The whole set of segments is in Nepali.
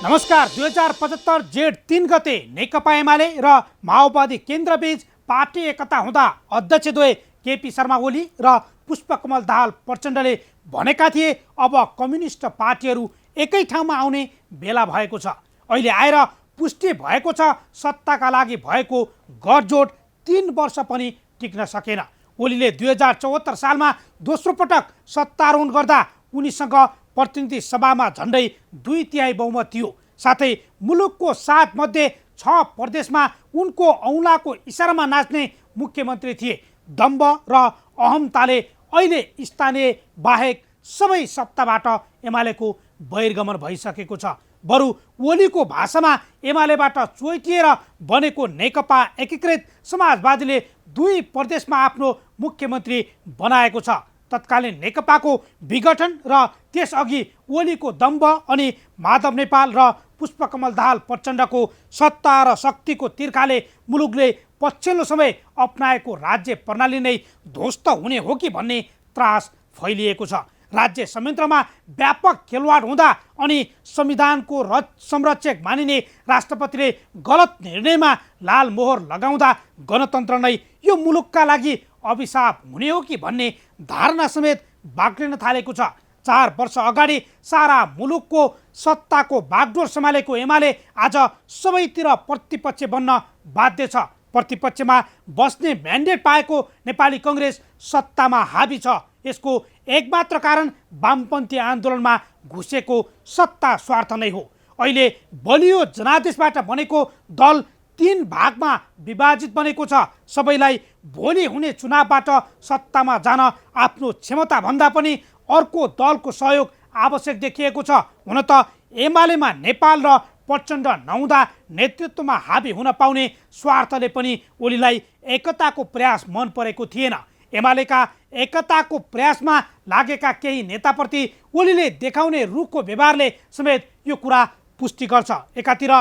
नमस्कार। 2075 जेठ 3 गते नेकपा एमाले र माओवादी केन्द्रबीच पार्टी एकता हुँदा अध्यक्षद्वय केपी शर्मा ओली र पुष्पकमल दाहाल प्रचण्डले भनेका थिए अब कम्युनिस्ट पार्टीहरू एकै ठाउँमा आउने बेला भएको छ। अहिले आएर पुष्टि भएको छ सत्ताका लागि भएको गठजोड 3 वर्ष पनि टिक्न सकेन। ओलीले 2074 सालमा दोस्रो पटक सत्तारोहण गर्दा उनीसँग प्रतिनिधि सभामा झन्डै 2/3 बहुमत थियो। साथै मुलुकको 7 मध्ये 6 प्रदेशमा उनको औँलाको इसारामा नाच्ने मुख्यमन्त्री थिए। दम्भ र अहमताले अहिले स्थानीय बाहेक सबै सत्ताबाट एमालेको बहिर्गमन भइसकेको छ। बरु ओलीको भाषामा एमालेबाट चोइटिएर बनेको नेकपा एकीकृत समाजवादीले 2 प्रदेशमा आफ्नो मुख्यमन्त्री बनाएको छ। तत्कालीन नेकपाको विघटन र त्यसअघि ओलीको दम्भ अनि माधव नेपाल र पुष्पकमल दाहाल प्रचण्डको सत्ता र शक्तिको तिर्खाले मुलुकले पछिल्लो समय अपनाएको राज्य प्रणाली नै ध्वस्त हुने हो कि भन्ने त्रास फैलिएको छ। राज्य संयन्त्रमा व्यापक खेलवाड हुँदा अनि संविधानको संरक्षक मानिने राष्ट्रपतिले गलत निर्णयमा लाल मोहर लगाउँदा गणतन्त्र नै यो मुलुकका लागि अभिशाप हुने हो कि भन्ने धारणा समेत बाक्लिन थालेको छ। 4 वर्ष अगाडि सारा मुलुकको सत्ताको बागडोर सम्हालेको एमाले आज सबैतिर प्रतिपक्ष बन्न बाध्य छ। प्रतिपक्षमा बस्ने म्यान्डेट पाएको नेपाली कङ्ग्रेस सत्तामा हाबी छ। यसको एकमात्र कारण वामपन्थी आन्दोलनमा घुसेको सत्ता स्वार्थ नै हो। अहिले बलियो जनादेशबाट बनेको दल 3 भागमा विभाजित बनेको छ। सबैलाई भोलि हुने चुनावबाट सत्तामा जान आफ्नो क्षमता भन्दा पनि अर्को दलको सहयोग आवश्यक देखिएको छ। हुन त एमालेमा नेपाल र प्रचण्ड नहुँदा नेतृत्वमा हाबी हुन पाउने स्वार्थले पनि ओलीलाई एकताको प्रयास मन परेको थिएन। एमालेका एकताको प्रयासमा लागेका केही नेताप्रति ओलीले देखाउने रुखको व्यवहारले समेत यो कुरा पुष्टि गर्छ। एकातिर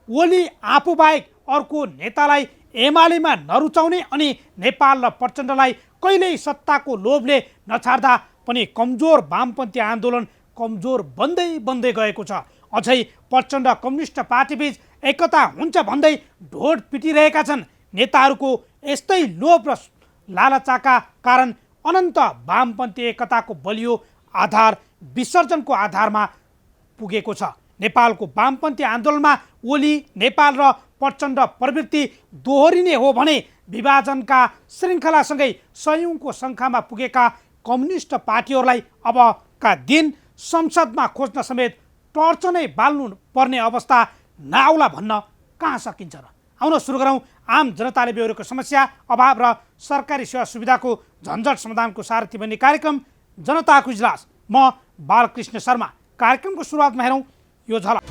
ओली आफू बाहेक अर्को नेतालाई एमालेमा नरुचाउने अनि नेपाल र प्रचण्डलाई कहिल्यै सत्ताको लोभले नछाड्दा पनि कमजोर वामपन्थी आन्दोलन कमजोर बन्दै गएको छ। अझै प्रचण्ड कम्युनिस्ट पार्टीबीच एकता हुन्छ भन्दै ढोड पिटिरहेका छन्। नेताहरूको यस्तै लोभ र लालचाका कारण अनन्त वामपन्थी एकताको बलियो आधार विसर्जनको आधारमा पुगेको छ। नेपालको वामपन्थी आन्दोलनमा ओली नेपाल र प्रचण्ड प्रवृत्ति दोहोरिने हो भने विभाजनका श्रृङ्खलासँगै सयौँको सङ्ख्यामा पुगेका कम्युनिस्ट पार्टीहरूलाई अबका दिन संसदमा खोज्न समेत टर्च नै बाल्नु पर्ने अवस्था नआउला भन्न कहाँ सकिन्छ र। आउन सुरु गरौँ आम जनताले बेहोरेको समस्या, अभाव र सरकारी सेवा सुविधाको झन्झट समाधानको सारथी बन्ने कार्यक्रम जनताको इजलास। म बालकृष्ण शर्मा। कार्यक्रमको सुरुवातमा हेरौँ यो झलक।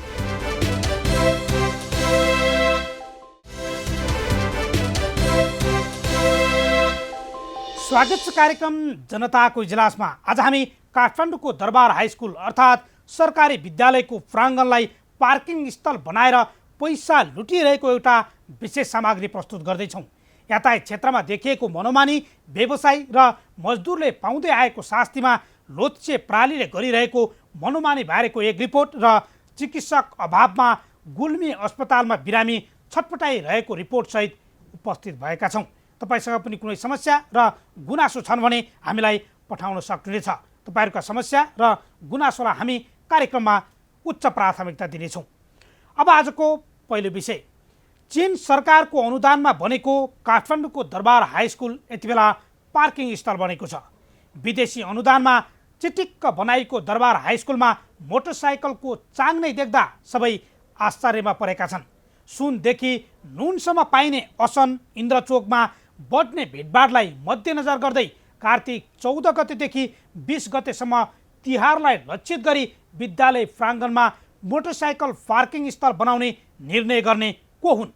स्वागत छ कार्यक्रम जनताको इजलासमा। आज हामी काठमाडौँको दरबार हाई स्कुल अर्थात् सरकारी विद्यालयको प्राङ्गणलाई पार्किङ स्थल बनाएर पैसा लुटिरहेको एउटा विशेष सामग्री प्रस्तुत गर्दैछौँ। यातायात क्षेत्रमा देखिएको मनोमानी, व्यवसायी र मजदुरले पाउँदै आएको शास्तिमा लोत्से प्रणालीले गरिरहेको मनोमानी बारेको एक रिपोर्ट र चिकित्सक अभावमा गुल्मी अस्पतालमा बिरामी छटपटाइरहेको रिपोर्टसहित उपस्थित भएका छौँ। तपाईसँग पनि कुनै समस्या र गुनासो छन् भने हामीलाई पठाउन सक्नुहुनेछ। तपाईँहरूका समस्या र गुनासोलाई हामी कार्यक्रममा उच्च प्राथमिकता दिनेछौँ। अब आजको पहिलो विषय, चीन सरकारको अनुदानमा बनेको काठमाडौँको दरबार हाई स्कुल यति बेला पार्किङ स्थल बनेको छ। विदेशी अनुदानमा चिटिक्क बनाइएको दरबार हाई स्कुलमा मोटरसाइकलको चाङ नै देख्दा सबै आश्चर्यमा परेका छन्। सुनदेखि नुनसम्म पाइने असन इन्द्रचोकमा बढ्ने भिडभाडलाई मध्यनजर गर्दै कार्तिक 14 गतेदेखि 20 गतेसम्म तिहारलाई लक्षित गरी विद्यालय प्राङ्गणमा मोटरसाइकल पार्किङ स्थल बनाउने निर्णय गर्ने को हुन्?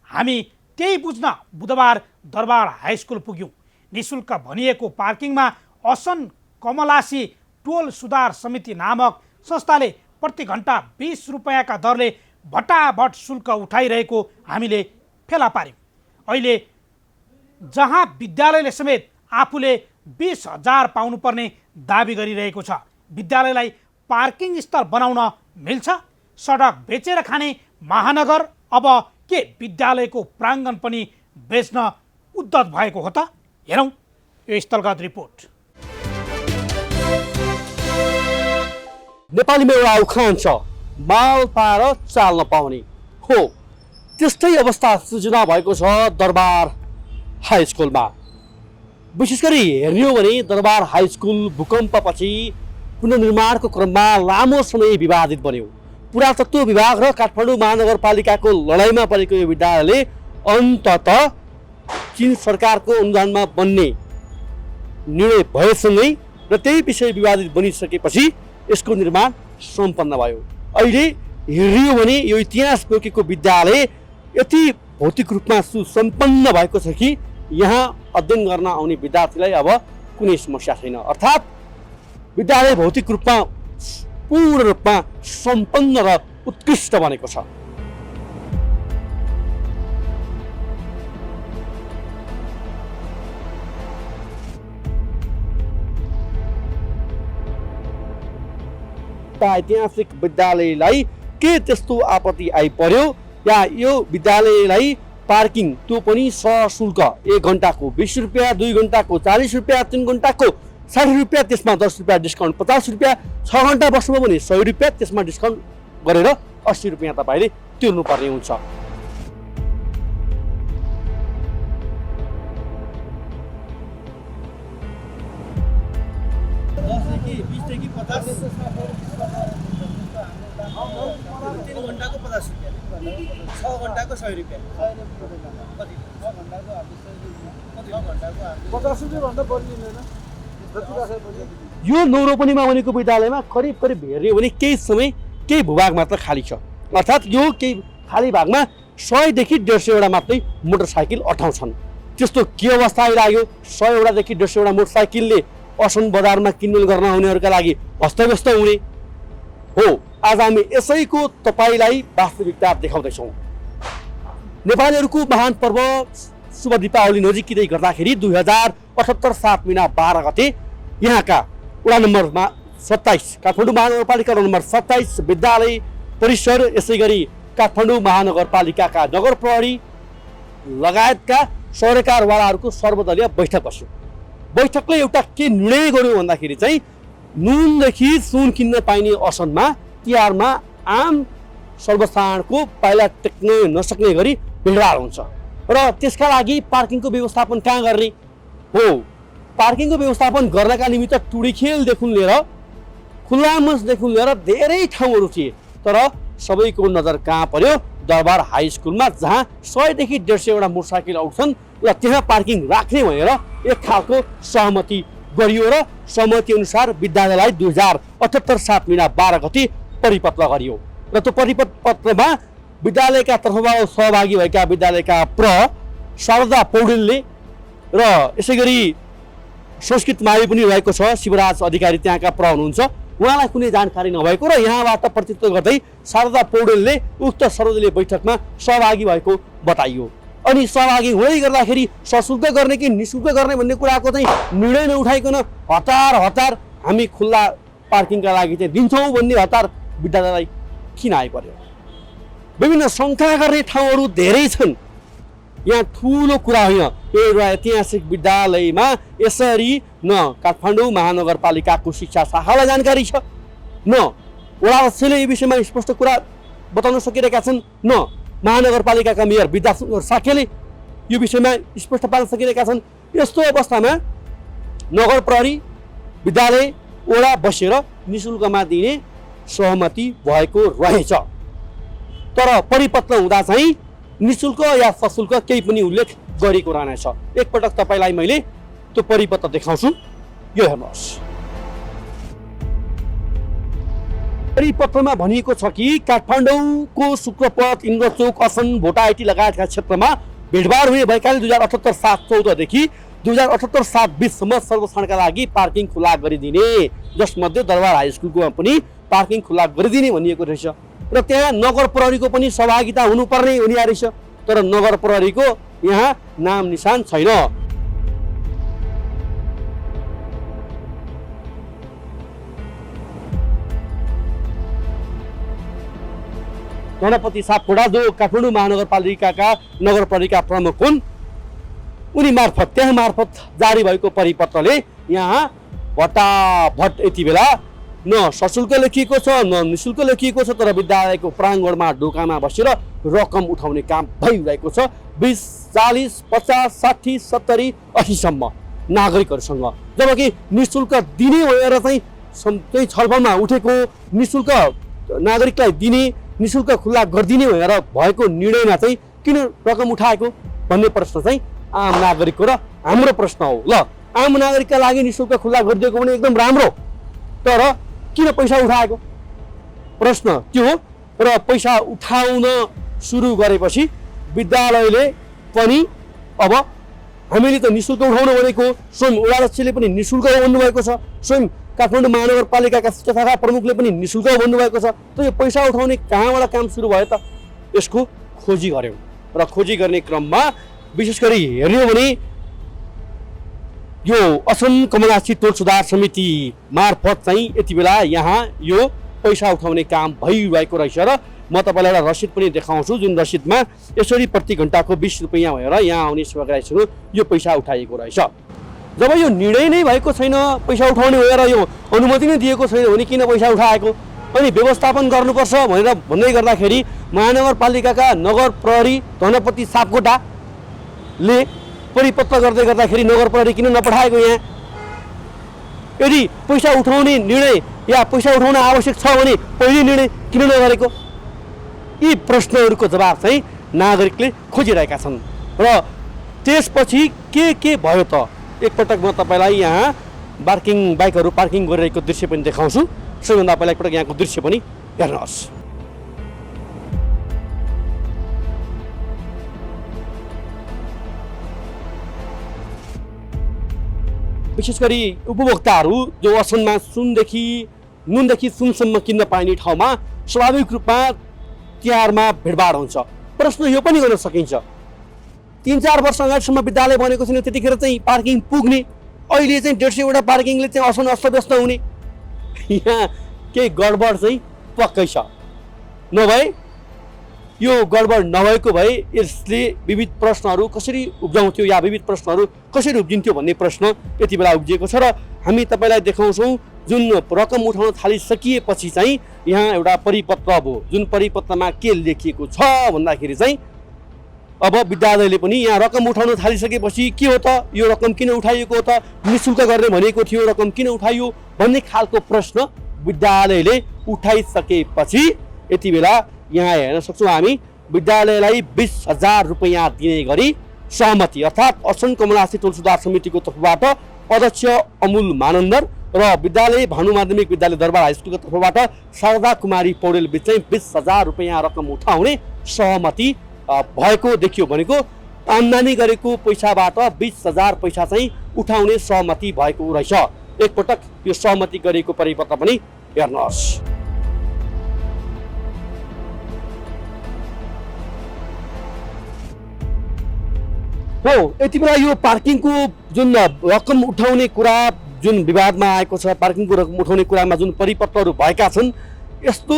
हामी त्यही बुझ्न बुधबार दरबार हाई स्कुल पुग्यौँ। निःशुल्क भनिएको पार्किङमा असन कमलासी टोल सुधार समिति नामक संस्थाले प्रति घन्टा 20 रुपियाँका दरले भटाभट शुल्क उठाइरहेको हामीले फेला पार्यौँ। अहिले जहाँ विद्यालयले समेत आफूले 20,000 पाउनुपर्ने दाबी गरिरहेको छ, विद्यालयलाई पार्किङ स्थल बनाउन मिल्छ? सडक बेचेर खाने महानगर अब के विद्यालयको प्राङ्गण पनि बेच्न उद्धत भएको हो त? हेरौँ यो स्थलगत रिपोर्ट। नेपालीमा एउटा उखान छ, माल पाएर चाल नपाउने हो। त्यस्तै अवस्था सृजना भएको छ दरबार हाई स्कुलमा। विशेष गरी हेर्ने हो भने दरबार हाई स्कुल भूकम्पपछि पुनर्निर्माणको क्रममा लामो समय विवादित बन्यो। पुरातत्व विभाग र काठमाडौँ महानगरपालिकाको लडाइँमा परेको यो विद्यालयले अन्ततः चीन सरकारको अनुदानमा बन्ने निर्णय भएसँगै र त्यही विषय विवादित बनिसकेपछि यसको निर्माण सम्पन्न भयो। अहिले हेरियो भने यो इतिहास बोकेको विद्यालय यति भौतिक रूपमा सुसम्पन्न भएको छ कि यहाँ अध्ययन गर्न आउने विद्यार्थीलाई अब कुनै समस्या छैन। अर्थात् विद्यालय भौतिक रूपमा पूर्ण रूपमा सम्पन्न र उत्कृष्ट बनेको छ। ऐतिहासिक विद्यालयलाई के त्यस्तो आपत्ति आइपर्यो या यो विद्यालयलाई पार्किङ त्यो पनि सशुल्क 1 घन्टाको 20 रुपियाँ, 2 घन्टाको 40 रुपियाँ, 3 घन्टाको 60 रुपियाँ, त्यसमा 10 रुपियाँ डिस्काउन्ट 50 रुपियाँ, 6 घन्टा बस्नुभयो भने 100 रुपियाँ, त्यसमा डिस्काउन्ट गरेर 80 रुपियाँ तपाईँले तिर्नुपर्ने हुन्छ। यो नौरोपनीमा बनेको विद्यालयमा करिब हेर्ने हो भने केही समय केही भूभाग मात्र खाली छ। अर्थात् यो केही खाली भागमा 100 देखि 150 वटा मात्रै मोटरसाइकल अटाउँछन्। त्यस्तो के अवस्था आइरह्यो? 100 वटादेखि 150 वटा मोटरसाइकलले असन बजारमा किनमेल गर्न आउनेहरूका लागि अस्तव्यस्त हुने हो। आज हामी यसैको तपाईँलाई वास्तविकता देखाउँदैछौँ। नेपालीहरूको महान पर्व शुभ दीपावली नजिकै गर्दाखेरि 2078 साल महिना 12 गते यहाँका वडा नम्बरमा 27 काठमाडौँ महानगरपालिका वडा नम्बर 27 विद्यालय परिसर, यसै गरी काठमाडौँ महानगरपालिकाका नगर प्रहरी लगायतका सरकारवालाहरूको सर्वदलीय बैठक बस्यो। बैठकले एउटा के निर्णय गर्यो भन्दाखेरि चाहिँ नुनदेखि सुन किन्न पाइने असनमा तिहारमा आम सर्वसाधारणको पाइला टेक्न नसक्ने गरी भिडभाड हुन्छ र त्यसका लागि पार्किङको व्यवस्थापन कहाँ गर्ने हो। पार्किङको व्यवस्थापन गर्नका निमित्त टुडीखेलदेखि लिएर खुल्ला मञ्चदेखि लिएर धेरै ठाउँहरू थिए, तर सबैको नजर कहाँ पर्यो? दरबार हाई स्कुलमा, जहाँ 100 देखि 150 वटा मोटरसाइकल आउँछन् र त्यहाँ पार्किङ राख्ने भनेर एक खालको सहमति गरियो र सहमति अनुसार विद्यालयलाई 2078 साल महिना 12 गते परिपत्र गरियो र त्यो परिपत्रमा विद्यालयका तर्फबाट सहभागी भएका विद्यालयका शारदा पौडेलले र यसै गरी संस्कृत मावि पनि रहेको छ, शिवराज अधिकारी त्यहाँका हुनुहुन्छ, उहाँलाई कुनै जानकारी नभएको र यहाँबाट प्रतिनिधित्व गर्दै शारदा पौडेलले उक्त सर्वदलीय बैठकमा सहभागी भएको बताइयो। अनि सहभागी हुँदै गर्दाखेरि सशुल्क गर्ने कि निःशुल्क गर्ने भन्ने कुराको चाहिँ निर्णय नउठाइकन हतार हामी खुल्ला पार्किङका लागि चाहिँ दिन्छौँ भन्ने हतार विद्यालयलाई किन आइपर्यो? विभिन्न शङ्का गर्ने ठाउँहरू धेरै छन्। यहाँ ठुलो कुरा होइन, एउटा ऐतिहासिक विद्यालयमा यसरी न काठमाडौँ महानगरपालिकाको शिक्षा शाखालाई जानकारी छ, न वडा अध्यक्षले यो विषयमा स्पष्ट कुरा बताउन सकिरहेका छन्, न महानगरपालिकाका मेयर विद्यासागर साक्यले यो विषयमा स्पष्ट पार्न सकिरहेका छन्। यस्तो अवस्थामा नगर प्रहरी विद्यालय वडा बसेर निःशुल्कमा दिने सहमति भएको रहेछ, तर परिपत्र हुँदा चाहिँ निःशुल्क या सशुल्क केही पनि उल्लेख गरेको रहेनछ। एकपटक तपाईँलाई मैले त्यो परिपत्र देखाउँछु, यो हेर्नुहोस्। परिपत्रमा भनिएको छ कि काठमाडौँको शुक्रपथ, इन्द्रचोक, असन, भोटाइटी लगायतका क्षेत्रमा भिडभाड हुने भएकाले 2078 साल 14 देखि 2078 साल 20 सम्म सर्वसाधारणका लागि पार्किङ खुला गरिदिने, जसमध्ये दरबार हाई स्कुलकोमा पनि पार्किङ खुला गरिदिने भनिएको रहेछ र त्यहाँ नगर प्रहरीको पनि सहभागिता हुनुपर्ने हुने रहेछ, तर नगर प्रहरीको यहाँ नाम निशान छैन। गणपति सापकोटा जो काठमाडौँ महानगरपालिकाका नगरपालिका प्रमुख हुन्, उनी मार्फत जारी भएको परिपत्रले यहाँ भट्टाभट यति बेला न सशुल्क लेखिएको छ न निशुल्क लेखिएको छ, तर विद्यालयको प्राङ्गणमा ढोकामा बसेर रकम उठाउने काम भइरहेको छ 20, 40, 50, 60, 70, 80 सम्म नागरिकहरूसँग। जबकि निशुल्क दिने भएर चाहिँ छलफलमा उठेको निशुल्क नागरिकलाई दिने, निशुल्क खुल्ला गरिदिने भनेर भएको निर्णयमा चाहिँ किन रकम उठाएको भन्ने प्रश्न चाहिँ आम नागरिकको र हाम्रो प्रश्न हो। ल, आम नागरिकका लागि निशुल्क खुल्ला गरिदिएको पनि एकदम राम्रो, तर किन पैसा उठाएको प्रश्न त्यो हो। र पैसा उठाउन सुरु गरेपछि विद्यालयले पनि अब हामीले त निशुल्क उठाउनु भनेको, स्वयं वडाध्यक्षले पनि निशुल्क भन्नुभएको छ, स्वयं काठमाडौँ महानगरपालिकाका शिक्षा शाखा प्रमुखले पनि निशुल्क भन्नुभएको छ। त यो पैसा उठाउने कहाँबाट काम सुरु भयो त? यसको खोजी गऱ्यौँ र खोजी गर्ने क्रममा विशेष गरी हेर्यो भने यो असम कमलासी टोल सुधार समिति मार्फत चाहिँ यति बेला यहाँ यो पैसा उठाउने काम भइरहेको रहेछ। र म तपाईँलाई एउटा रसिद पनि देखाउँछु, जुन रसिदमा यसरी प्रति घन्टाको 20 रुपियाँ भएर यहाँ आउने सेवाग्राहीसँग यो पैसा उठाइएको रहेछ। जब यो निर्णय नै भएको छैन, पैसा उठाउने भएर यो अनुमति नै दिएको छैन भने किन पैसा उठाएको? अनि व्यवस्थापन गर्नुपर्छ भनेर भन्दै गर्दाखेरि महानगरपालिकाका नगर प्रहरी गणपति सापकोटाले परिपत्र गर्दै गर्दाखेरि नगर प्रहरी किन नपठाएको? यहाँ यदि पैसा उठाउने निर्णय या पैसा उठाउन आवश्यक छ भने पहिले निर्णय किन नगरेको? यी प्रश्नहरूको जवाब चाहिँ नागरिकले खोजिरहेका छन्। र त्यसपछि के भयो त? एकपटक म तपाईँलाई यहाँ बाइकहरू पार्किङ गरिरहेको दृश्य पनि देखाउँछु। सबैभन्दा पहिला एकपटक यहाँको दृश्य पनि हेर्नुहोस्। विशेष गरी उपभोक्ताहरू जो असनमा नुनदेखि सुनसम्म किन्न पाइने ठाउँमा स्वाभाविक रूपमा तिहारमा भिडभाड हुन्छ। प्रश्न यो पनि गर्न सकिन्छ, 3-4 वर्ष अगाडिसम्म विद्यालय बनेको छैन, त्यतिखेर चाहिँ पार्किङ पुग्ने, अहिले चाहिँ 150 वटा पार्किङले चाहिँ असन अस्तव्यस्त हुने। यहाँ केही गडबड चाहिँ पक्कै छ। नभए यो गडबड नभएको भए यसले विविध प्रश्नहरू कसरी उब्जाउँथ्यो या विविध प्रश्नहरू कसरी उब्जिन्थ्यो भन्ने प्रश्न यति बेला उब्जिएको छ। र हामी तपाईँलाई देखाउँछौँ जुन रकम उठाउन थालिसकिएपछि चाहिँ यहाँ एउटा परिपत्र भयो, जुन परिपत्रमा के लेखिएको छ भन्दाखेरि चाहिँ अब विद्यालयले पनि यहाँ रकम उठाउन थालिसकेपछि के हो त, यो रकम किन उठाइएको हो त, निशुल्क गर्ने भनेको थियो, रकम किन उठाइयो भन्ने खालको प्रश्न विद्यालयले उठाइसकेपछि यति बेला यहाँ हेर्न सक्छौँ हामी विद्यालयलाई 20,000 रुपियाँ दिने गरी सहमति, अर्थात् असम कमलासी टोल सुधार समितिको तर्फबाट अध्यक्ष अमुल मानन्दर र विद्यालय भानु माध्यमिक विद्यालय दरबार हाइस्कुलको तर्फबाट शारदा कुमारी पौडेल बिच चाहिँ 20,000 रुपियाँ रकम उठाउने सहमति भएको देखियो। भनेको आम्दानी गरेको पैसाबाट 20,000 पैसा चाहिँ उठाउने सहमति भएको रहेछ। एकपटक यो सहमति गरेको परिपत्र पनि हेर्नुहोस्। हो, यति बेला यो पार्किङको जुन रकम उठाउने कुरा जुन विवादमा आएको छ, पार्किङको रकम उठाउने कुरामा जुन परिपत्रहरू भएका छन्, यस्तो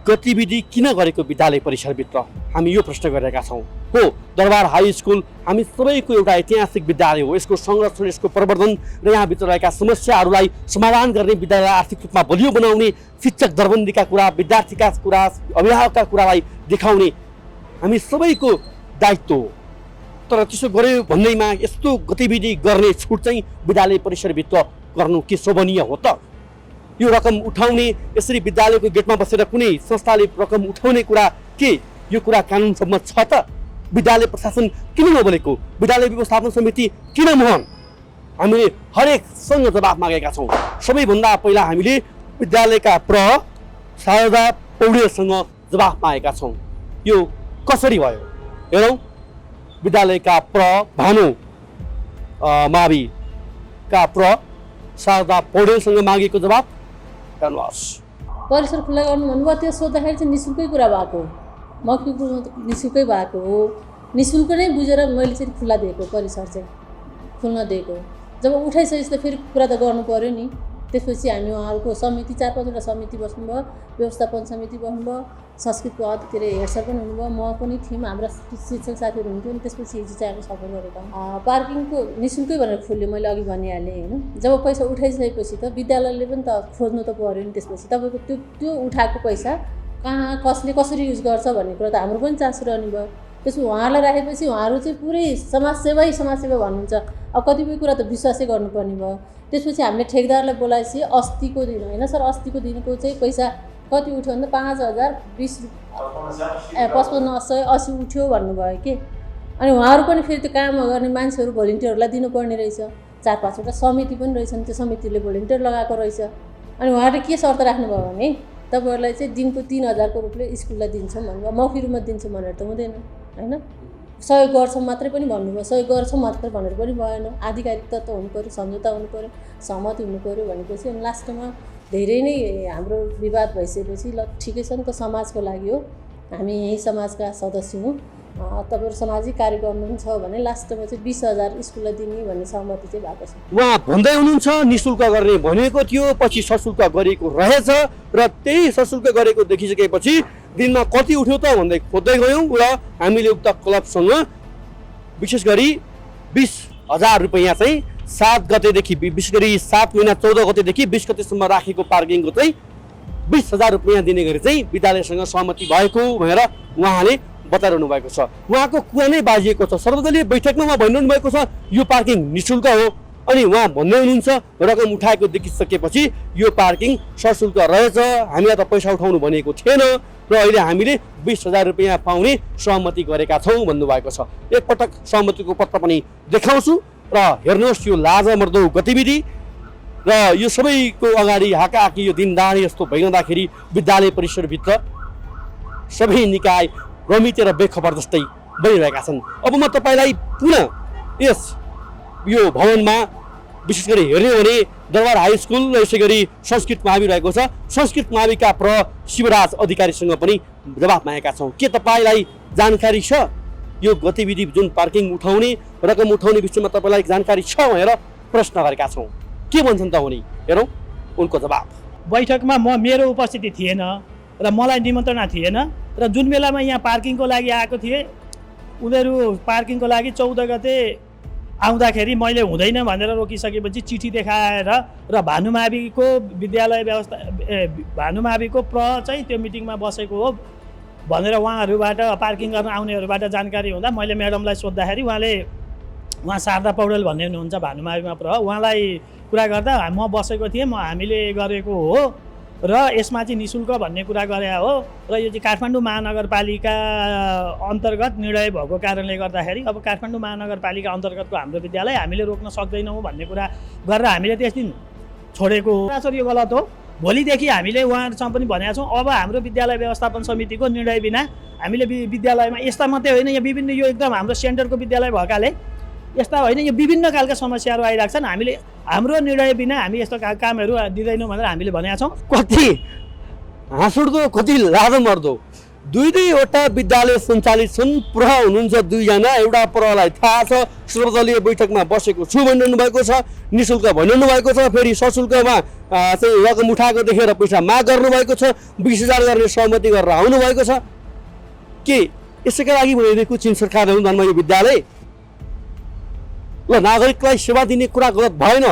गतिविधि किन गरेको विद्यालय परिसरभित्र हामी यो प्रश्न गरिरहेका छौँ। हो, दरबार हाई स्कुल हामी सबैको एउटा ऐतिहासिक विद्यालय हो। यसको संरक्षण, यसको प्रवर्धन र यहाँभित्र रहेका समस्याहरूलाई समाधान गर्ने, विद्यालय आर्थिक रूपमा बलियो बनाउने, शिक्षक दरबन्दीका कुरा, विद्यार्थीका कुरा, अभिभावकका कुरालाई देखाउने हामी सबैको दायित्व हो। तर त्यसो गर्यो भन्दैमा यस्तो गतिविधि गर्ने छुट चाहिँ विद्यालय परिसरभित्र गर्नु के शोभनीय हो त? यो रकम उठाउने, यसरी विद्यालयको गेटमा बसेर कुनै संस्थाले रकम उठाउने कुरा के यो कुरा कानुन सम्मत छ त? विद्यालय प्रशासन किन नबोलेको? विद्यालय व्यवस्थापन समिति किन मोहन? हामीले हरेकसँग जवाफ मागेका छौँ। सबैभन्दा पहिला हामीले विद्यालयका शारदा पौडेलसँग जवाफ मागेका छौँ। यो कसरी भयो? हेरौँ, विद्यालयका भानु माविका शारदा पौडेलसँग मागेको जवाब हेर्नुहोस्। परिसर खुल्ला गर्नु भन्नुभयो, त्यो सोद्धाखेरि चाहिँ निशुल्कै कुरा भएको हो, मौखिक रूपमा निशुल्कै भएको हो। निशुल्क नै बुझेर मैले चाहिँ खुल्ला दिएको, परिसर चाहिँ खुल्न दिएको। जब उठाइसकेपछि त फेरि कुरा त गर्नु पर्यो नि। त्यसपछि हामी उहाँहरूको समिति 4-5वटा समिति बस्नुभयो, व्यवस्थापन समिति बस्नुभयो, संस्कृतको के अरे हेड सर पनि हुनुभयो, म पनि थियौँ, हाम्रा शिक्षक साथीहरू हुन्थ्यो। अनि त्यसपछि हिजो चाहिँ हामी सफल गरेका हौँ। पार्किङको निःशुल्कै भनेर खोल्यो, मैले अघि भनिहालेँ होइन। जब पैसा उठाइसकेपछि त विद्यालयले पनि त खोज्नु त पऱ्यो नि। त्यसपछि तपाईँको त्यो उठाएको पैसा कहाँ कसले कसरी युज गर्छ भन्ने कुरा त हाम्रो पनि चासो रहने भयो। त्यसपछि उहाँलाई राखेपछि उहाँहरू चाहिँ पुरै समाजसेवा भन्नुहुन्छ। अब कतिपय कुरा त विश्वासै गर्नुपर्ने भयो। त्यसपछि हामीले ठेकदारलाई बोलाएपछि अस्तिको दिन होइन सर, अस्तिको दिनको चाहिँ पैसा कति उठ्यो भन्दा 5,020 55,80 उठ्यो भन्नुभयो कि। अनि उहाँहरू पनि फेरि त्यो काम गर्ने मान्छेहरू भोलिन्टियरहरूलाई दिनुपर्ने रहेछ। 4-5वटा समिति पनि रहेछन्, त्यो समितिले भोलिन्टियर लगाएको रहेछ। अनि उहाँहरूले के शर्त राख्नुभयो भने तपाईँहरूलाई चाहिँ दिनको 3,000को रूपले स्कुललाई दिन्छौँ भन्नुभयो, मौखिक रूपमा दिन्छौँ भनेर त हुँदैन होइन। सहयोग गर्छौँ मात्रै पनि भन्नुभयो, सहयोग गर्छौँ मात्र भनेर पनि भएन। आधिकारिकता त हुनु पऱ्यो, सम्झौता हुनु पऱ्यो, सहमति हुनु पऱ्यो भनेपछि अनि लास्टमा धेरै नै हाम्रो विवाद भइसकेपछि ल ठिकै छ नि त, समाजको लागि हो, हामी यही समाजका सदस्य हौँ, तपाईँहरू सामाजिक कार्य गर्नुहुन्छ भने लास्टमा चाहिँ 20,000 स्कुललाई दिने भन्ने सहमति चाहिँ भएको छ। उहाँ भन्दै हुनुहुन्छ निःशुल्क गर्ने भनेको थियो, पछि सशुल्क गरेको रहेछ र त्यही सशुल्क गरेको देखिसकेपछि दिनमा कति उठ्यो त भन्दै खोज्दै गयौँ र हामीले उक्त क्लबसँग विशेष गरी 20,000 रुपियाँ चाहिँ 7 गतेदेखि, विशेष गरी 7 महिना 14 गतेदेखि 20 गतेसम्म राखेको पार्किङको चाहिँ 20,000 रुपियाँ दिने गरी चाहिँ विद्यालयसँग सहमति भएको भनेर उहाँले बताइरहनु भएको छ। उहाँको कुरा नै बाजिएको छ। सर्वदलीय बैठकमा उहाँ भनिरहनु भएको छ यो पार्किङ निःशुल्क हो। अनि उहाँ भन्दै हुनुहुन्छ रकम उठाएको देखिसकेपछि यो पार्किङ सशुल्क रहेछ, हामीलाई त पैसा उठाउनु भनेको थिएन र अहिले हामीले 20,000 रुपियाँ पाउने सहमति गरेका छौँ भन्नुभएको छ। एकपटक सहमतिको पत्र पनि देखाउँछु र हेर्नुहोस् यो लाजमर्दो गतिविधि र यो सबैको अगाडि हाकाहाकी यो दिनदारी यस्तो भइरहँदाखेरि विद्यालय परिसरभित्र सबै निकाय रमितेर बेखबर जस्तै बनिरहेका छन्। अब म तपाईँलाई पुनः यो भवनमा विशेष गरी हेर्ने हो भने दरबार हाई स्कुल र यसै गरी संस्कृत मावि रहेको छ। संस्कृत माविका शिवराज अधिकारीसँग पनि जवाफ मागेका छौँ। के तपाईँलाई जानकारी छ यो गतिविधि जुन पार्किङ उठाउने रकम उठाउने विषयमा तपाईँलाई जानकारी छ भनेर प्रश्न गरेका छौँ। के भन्छन् त उनी? हेरौँ उनको जवाब। बैठकमा मेरो उपस्थिति थिएन र मलाई निमन्त्रणा थिएन र जुन बेलामा यहाँ पार्किङको लागि आएको थिएँ उनीहरू पार्किङको लागि 14 गते आउँदाखेरि मैले हुँदैन भनेर रोकिसकेपछि चिठी देखाएर र भानुमाविको विद्यालय व्यवस्था भानुमाविको चाहिँ त्यो मिटिङमा बसेको हो भनेर उहाँहरूबाट पार्किङ गर्न आउनेहरूबाट जानकारी हुँदा मैले म्याडमलाई सोद्धाखेरि उहाँ शारदा पौडेल भन्ने हुनुहुन्छ भानुमाविमा उहाँलाई कुरा गर्दा म बसेको थिएँ, हामीले गरेको हो र यसमा चाहिँ निःशुल्क भन्ने कुरा गरे हो र यो चाहिँ काठमाडौँ महानगरपालिका अन्तर्गत निर्णय भएको कारणले गर्दाखेरि अब काठमाडौँ महानगरपालिका अन्तर्गतको हाम्रो विद्यालय हामीले रोक्न सक्दैनौँ भन्ने कुरा गरेर हामीले त्यस दिन छोडेको हो। सर यो गलत हो। भोलिदेखि हामीले उहाँहरूसँग पनि भनेका छौँ अब हाम्रो विद्यालय व्यवस्थापन समितिको निर्णय बिना हामीले विद्यालयमा यस्ता मात्रै होइन, यहाँ विभिन्न यो एकदम हाम्रो सेन्टरको विद्यालय भएकाले यस्ता होइन यो विभिन्न खालका समस्याहरू आइरहेको छन्। हामीले हाम्रो निर्णय बिना हामी यस्तो कामहरू दिँदैनौँ भनेर हामीले भनेका छौँ। कति हाँसउठ्दो, कति लाजमर्दो। 2-2वटा विद्यालय सञ्चालित छन्, प्रह हुनुहुन्छ 2जना। एउटा प्रहलाई थाहा छ सर्वदलीय बैठकमा बसेको छु भनिरहनु भएको छ, निःशुल्क भनिरहनु भएको छ, फेरि सशुल्कमा चाहिँ रकम उठाएको देखेर पैसा माग गर्नुभएको छ, 20,000 गर्ने सहमति गरेर आउनुभएको छ। के यसैका लागि भनिदिएको चीन सरकारले अनुदानमा यो विद्यालय ल नागरिकलाई सेवा दिने कुरा गलत भएन।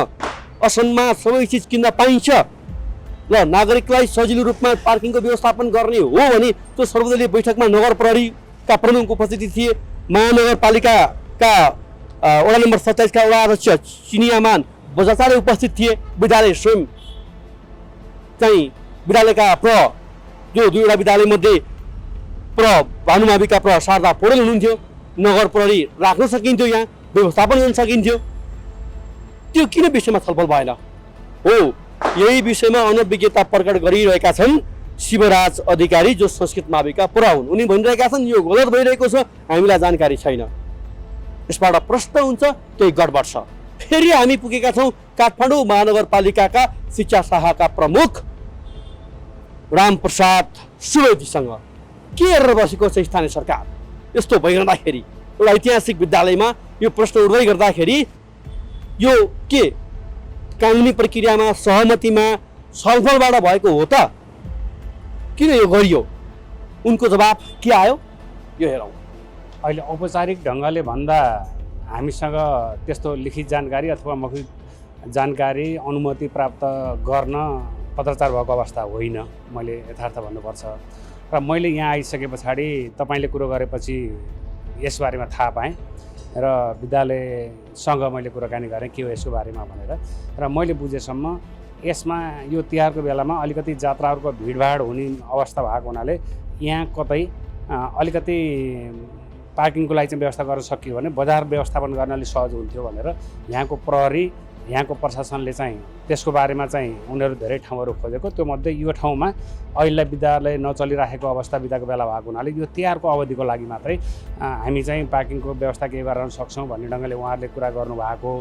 असनमा सबै चिज किन्न पाइन्छ। ल नागरिकलाई सजिलो रूपमा पार्किङको व्यवस्थापन गर्ने हो भने त्यो सर्वदलीय बैठकमा नगर प्रहरीका प्रमुख उपस्थिति थिए, महानगरपालिकाका वडा नम्बर 27 का वडा अध्यक्ष चिनियामान बजाचार्य उपस्थित थिए, विद्यालय स्वयं चाहिँ विद्यालयका जो 2वटा विद्यालय मध्ये भानुमाविका शारदा पौडेल हुनुहुन्थ्यो। नगर प्रहरी राख्न सकिन्थ्यो, यहाँ व्यवस्थापन गर्न सकिन्थ्यो। त्यो किन विषयमा छलफल भएन? हो यही विषयमा अनभिज्ञता प्रकट गरिरहेका छन् शिवराज अधिकारी जो संस्कृत माविका हुन्। उनी भनिरहेका छन् यो गलत भइरहेको छ, हामीलाई जानकारी छैन। यसबाट प्रश्न हुन्छ त्यही गडबड छ। फेरि हामी पुगेका छौँ काठमाडौँ महानगरपालिकाका शिक्षा शाखाका प्रमुख रामप्रसाद सुवेदीसँग। के हेरेर बसेको छ स्थानीय सरकार? यस्तो भइरहँदाखेरि एउटा ऐतिहासिक विद्यालयमा यो प्रश्न उठ्दै गर्दाखेरि यो के कानुनी प्रक्रियामा सहमतिमा छलफलबाट भएको हो त किन यो गरियो उनको जवाब के आयो यो हेरौँ। अहिले औपचारिक ढङ्गले भन्दा हामीसँग त्यस्तो लिखित जानकारी अथवा मौखिक जानकारी अनुमति प्राप्त गर्न पत्रचार भएको अवस्था होइन, मैले यथार्थ भन्नुपर्छ। र मैले यहाँ आइसके पछाडि तपाईँले कुरो गरेपछि यसबारेमा थाहा पाएँ र विद्यालयसँग मैले कुराकानी गरेँ के हो यसको बारेमा भनेर। र मैले बुझेसम्म यसमा यो तिहारको बेलामा अलिकति जात्राहरूको भिडभाड हुने अवस्था भएको हुनाले यहाँ कतै अलिकति पार्किङको लागि चाहिँ व्यवस्था गर्न सकियो भने बजार व्यवस्थापन गर्न अलिक सहज हुन्थ्यो भनेर यहाँको प्रहरी यहाँको प्रशासनले चाहिँ त्यसको बारेमा चाहिँ उनीहरू धेरै ठाउँहरू खोजेको। त्यो मध्ये यो ठाउँमा अहिले विद्यालय नचलिराखेको अवस्था बिताएको बेला भएको हुनाले यो तिहारको अवधिको लागि मात्रै हामी चाहिँ पार्किङको व्यवस्था के गर्न सक्छौँ भन्ने ढङ्गले उहाँहरूले कुरा गर्नुभएको,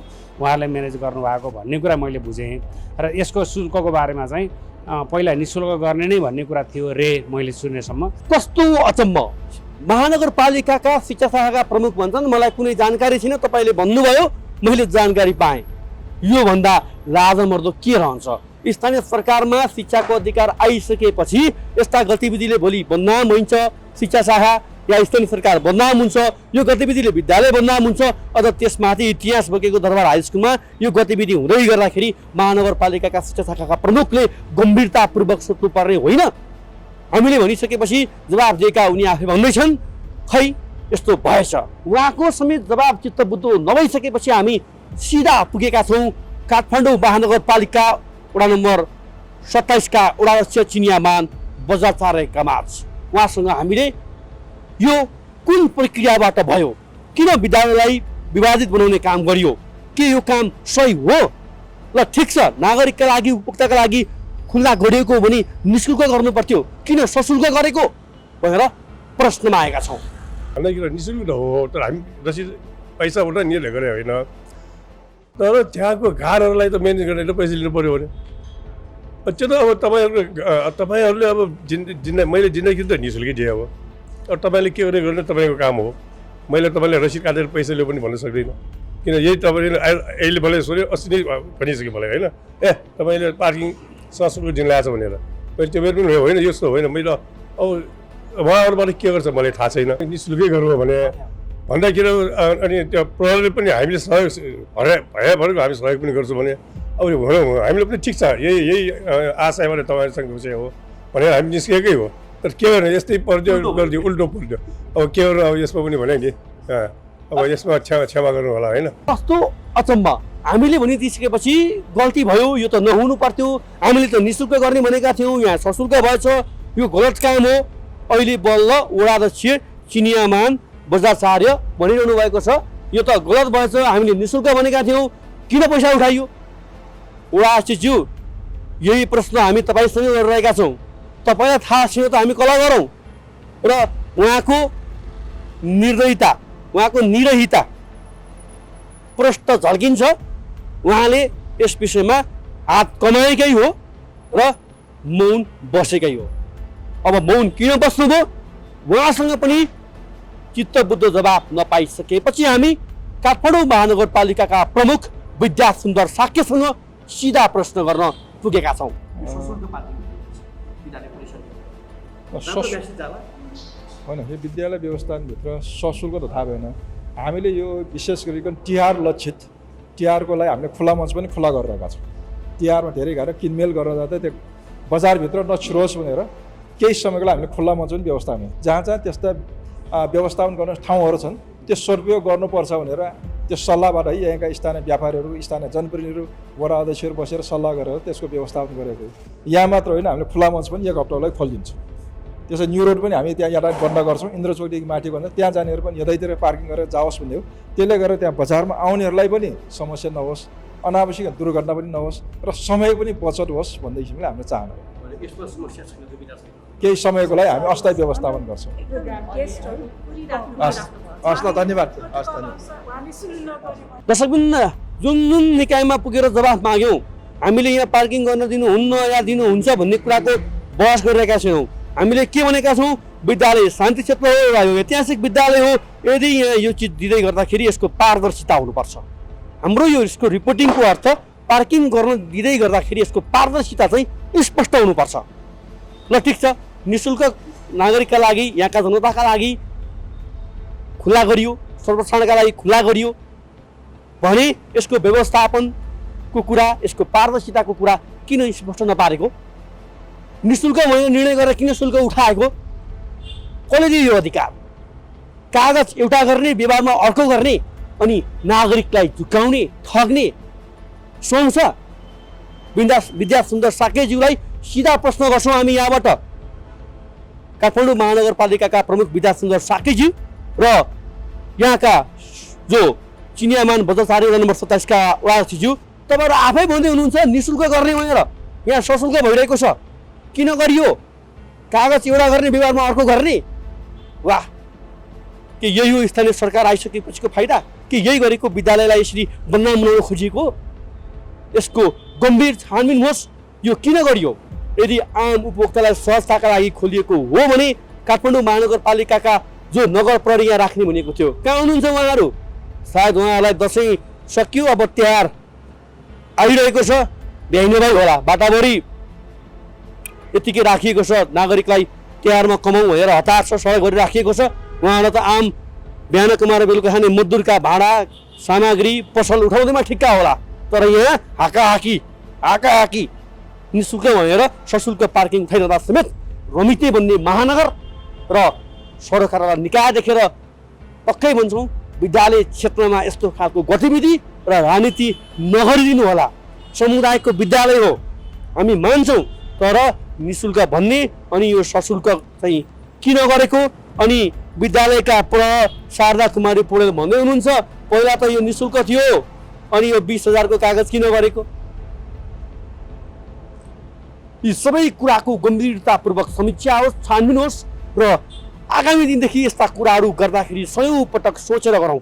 उहाँहरूले म्यानेज गर्नुभएको भन्ने कुरा मैले बुझेँ। र यसको शुल्कको बारेमा चाहिँ पहिला निःशुल्क गर्ने नै भन्ने कुरा थियो रे मैले सुनेसम्म। कस्तो अचम्म, महानगरपालिकाका शिक्षा शाखाका प्रमुख भन्छन् मलाई कुनै जानकारी छैन, तपाईँले भन्नुभयो मैले जानकारी पाएँ। योभन्दा लाजमर्दो के रहन्छ? स्थानीय सरकारमा शिक्षाको अधिकार आइसकेपछि यस्ता गतिविधिले भोलि बदनाम हुन्छ, शिक्षा शाखा या स्थानीय सरकार बदनाम हुन्छ, यो गतिविधिले विद्यालय बदनाम हुन्छ। अझ त्यसमाथि इतिहास बोकेको दरबार हाई स्कुलमा यो गतिविधि हुँदै गर्दाखेरि महानगरपालिकाका शिक्षा शाखाका प्रमुखले गम्भीरतापूर्वक सोच्नुपर्ने होइन? हामीले भनिसकेपछि जवाब दिएका उनी आफै भन्दैछन् खै यस्तो भएछ। उहाँको समेत जवाब चित्तबुद्ध नभइसकेपछि हामी सिधा पुगेका छौँ काठमाडौँ महानगरपालिका वडा नम्बर 27 का वडा अध्यक्ष चिनियामान बजाचार्य कामाज। उहाँसँग हामीले यो कुन प्रक्रियाबाट भयो, किन विद्यालयलाई विवादित बनाउने काम गरियो, के यो काम सही हो? ल ठिक छ, नागरिकका लागि उपभोक्ताका लागि खुल्ला गरिएको हो भने निःशुल्क गर्नु पर्थ्यो, किन सशुल्क गरेको भनेर प्रश्नमा आएका छौँ। निःशुल्क त हो, तर हामी रसिद पैसा उठा निर्णय गरे होइन। तर त्यहाँको घरहरूलाई त म्यानेज गर्ने पैसा लिनु पऱ्यो भने त्यो त अब तपाईँहरूले अब मैले जिन्दगी त निःशुल्कै दिएँ। अब तपाईँले के गर्ने तपाईँको काम हो। मैले तपाईँलाई रसिद काटेर पैसा लियो पनि भन्न सक्दिनँ, किन यही तपाईँले अहिले मलाई सोध्यो, अस्ति नै भनिसक्यो मलाई होइन, ए तपाईँले पार्किङ सशुल्क दिन ल्याएको छ भनेर। मैले त्यो मेरो पनि होइन, यस्तो होइन। मैले अब उहाँहरूबाट के गर्छ मलाई थाहा छैन। निःशुल्कै गरौँ भने भन्दाखेरि अनि त्यो प्रहरीले पनि हामीले सहयोग भएभरि हामी सहयोग पनि गर्छौँ भने अब हामीले पनि ठिक छ, यही आशयबाट तपाईँहरूसँग विषय हो भनेर हामी निस्केकै हो। तर के गर्ने, यस्तै परिदियो गरिदियो, उल्टो परिदियो। अब के गर्नु, अब यसमा पनि भने नि अब यसमा क्षमा गर्नु होला होइन। कस्तो अचम्म, हामीले भनिदिइसकेपछि गल्ती भयो, यो त नहुनु पर्थ्यो, हामीले त निःशुल्क गर्ने भनेका थियौँ, यहाँ सशुल्क भएछ, यो गलत काम हो। अहिले बल्ल वडा अध्यक्ष चिनियामान बजाचार्य भनिरहनु भएको छ यो त गलत भएछ, हामीले निःशुल्क भनेका थियौँ, किन पैसा उठाइयो? वडा अध्यक्षज्यू, यही प्रश्न हामी तपाईँसँग गरिरहेका छौँ। तपाईँलाई थाहा छैन त हामी कला गरौँ? र उहाँको निर्दयता, उहाँको निरहिता प्रष्ट झल्किन्छ। उहाँले यस विषयमा हात कमाएकै हो र मौन बसेकै हो। अब मौन किन बस्नुभयो? उहाँसँग पनि चित्तबुद्ध जवाब नपाइसकेपछि हामी काठमाडौँ महानगरपालिकाका प्रमुख विद्या सुन्दर साक्यसँग सिधा प्रश्न गर्न पुगेका छौँ। होइन, यो विद्यालय व्यवस्थापनभित्र सशुल्क त थाहा भएन। हामीले यो विशेष गरिकन तिहार लक्षित तिहारको लागि हामीले खुला मञ्च पनि खुला गरिरहेका छौँ। तिहारमा धेरै गरेर किनमेल गरेर जाँदा त्यो बजारभित्र नछिरोस् भनेर केही समयको लागि हामीले खुला मञ्च पनि व्यवस्थापन, जहाँ जहाँ त्यस्ता व्यवस्थापन गर्ने ठाउँहरू छन् त्यो सदुपयोग गर्नुपर्छ भनेर त्यो सल्लाहबाट यहाँका स्थानीय व्यापारीहरू, स्थानीय जनप्रतिनिधिहरू, वडा अध्यक्षहरू बसेर सल्लाह गरेर त्यसको व्यवस्थापन गरेको हो। यहाँ मात्र होइन, हामीले खुला मञ्च पनि एक हप्तालाई खोलिदिन्छौँ। त्यसै न्यू रोड पनि हामी त्यहाँ यातायात बन्द गर्छौँ। इन्द्रचोकदेखि माथि भन्दा त्यहाँ जानेहरू पनि यतैतिर पार्किङ गरेर जाओस् भन्ने हो। त्यसले गर्दा त्यहाँ बजारमा आउनेहरूलाई पनि समस्या नहोस्, अनावश्यक दुर्घटना पनि नहोस् र समय पनि बचत होस् भन्ने किसिमले हाम्रो चाहना हो। केही समयको लागि हामी अस्थायी व्यवस्थापन गर्छौँ। हस् ल, धन्यवाद। दर्शकवृन्द, जुन जुन निकायमा पुगेर जवाफ माग्यौँ, हामीले यहाँ पार्किङ गर्न दिनुहुन्न या दिनुहुन्छ भन्ने कुराको बहस गरिरहेका छैनौँ। हामीले के भनेका छौँ? विद्यालय शान्ति क्षेत्र हो वा यो ऐतिहासिक विद्यालय हो, यदि यहाँ यो चिज दिँदै गर्दाखेरि यसको पारदर्शिता हुनुपर्छ। हाम्रो यो यसको रिपोर्टिङको अर्थ पार्किङ गर्न दिँदै गर्दाखेरि यसको पारदर्शिता चाहिँ स्पष्ट हुनुपर्छ। ल ठिक छ, निःशुल्क नागरिकका लागि, यहाँका जनताका लागि खुला गरियो, सर्वेक्षणका लागि खुला गरियो भने यसको व्यवस्थापनको कुरा, यसको पारदर्शिताको कुरा किन स्पष्ट नपारेको? निःशुल्क भनेर निर्णय गरेर किन शुल्क उठाएको? कसले दियो यो अधिकार? कागज एउटा गर्ने, व्यवहारमा अर्को गर्ने अनि नागरिकलाई झुक्काउने, ठग्ने सुहाउँछ? विद्या सुन्दर साकेज्यूलाई सिधा प्रश्न गर्छौँ हामी यहाँबाट। काठमाडौँ महानगरपालिकाका प्रमुख विद्या सुन्दर साकेज्यू र यहाँका जो चिनियामान बजाचार्य वडा नम्बर 27 का वडाध्यक्षज्यू, तपाईँहरू आफै भन्दै हुनुहुन्छ निःशुल्क गर्ने भनेर। यहाँ सशुल्क भइरहेको छ, किन गरियो? कागज एउटा गर्ने, व्यवहारमा अर्को गर्ने? वाह, के यही हो स्थानीय सरकार आइसकेपछिको फाइदा? कि यही गरेको विद्यालयलाई यसरी बदनाम बनाउन खोजिएको? यसको गम्भीर छानबिन होस्, यो किन गरियो? यदि आम उपभोक्तालाई सहजताका लागि खोलिएको हो भने काठमाडौँ महानगरपालिकाका जो नगर प्रहरी यहाँ राख्ने भनेको थियो, कहाँ हुनुहुन्छ उहाँहरू? सायद उहाँहरूलाई दसैँ सकियो, अब तिहार आइरहेको छ, भ्याइनभाइ होला, बाटाभरि यतिकै राखिएको छ। नागरिकलाई तिहारमा कमाउँ भनेर हतार छ, सडक गरी राखिएको छ। उहाँहरूलाई त आम बिहान कमाएर बेलुका खाने मजदुरका भाडा, सामग्री, पसल उठाउँदैमा ठिक्का होला। तर यहाँ हाकाहाकी निःशुल्क भनेर सशुल्क पार्किङ उठाइरहँदा समेत रमिते बन्ने महानगर र सडकका निकाय देखेर पक्कै भन्छौँ विद्यालय क्षेत्रमा यस्तो खालको गतिविधि र राजनीति नगरिदिनु होला। समुदायको विद्यालय हो, हामी मान्छौँ, तर निःशुल्क भन्ने अनि यो सशुल्क चाहिँ किन गरेको? अनि विद्यालयका शारदा कुमारी पौडेल भन्दै हुनुहुन्छ पहिला त यो निःशुल्क थियो, अनि यो 20,000 को कागज किन गरेको? यी सबै कुराको गम्भीरतापूर्वक समीक्षा होस्, छानबिन होस् र आगामी दिनदेखि यस्ता कुराहरू गर्दाखेरि सयौं पटक सोचेर गरौँ।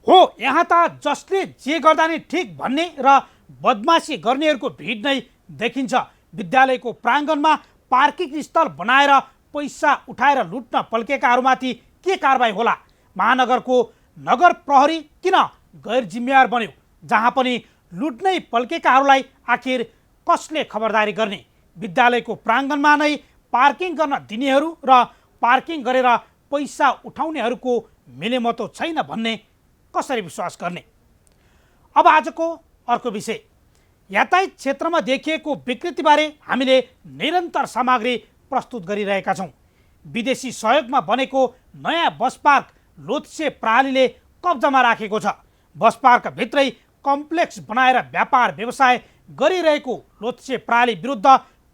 हो, यहाँ त जसले जे गर्दा नि ठिक भन्ने र बदमासी गर्नेहरूको भिड नै देखिन्छ। विद्यालयको प्राङ्गणमा पार्किङ स्थल बनाएर पैसा उठाएर लुट्न पल्केकाहरूमाथि के कारबाही होला? महानगरको नगर प्रहरी किन गैर जिम्मेवार बन्यो? जहाँ पनि लुट्नै पल्केकाहरूलाई आखिर कसले खबरदारी गर्ने? विद्यालयको प्राङ्गणमा नै पार्किङ गर्न दिनेहरू र पार्किङ गरेर पैसा उठाउनेहरूको मिलेमतो छैन भन्ने कसरी विश्वास गर्ने? अब आजको अर्को विषय, यातायात क्षेत्रमा देखिएको विकृतिबारे हामीले निरन्तर सामग्री प्रस्तुत गरिरहेका छौँ। विदेशी सहयोगमा बनेको नयाँ बस पार्क लोत्से प्रणालीले कब्जामा राखेको छ। बस पार्कभित्रै कम्प्लेक्स बनाएर व्यापार व्यवसाय गरिरहेको लोत्से प्रणाली विरुद्ध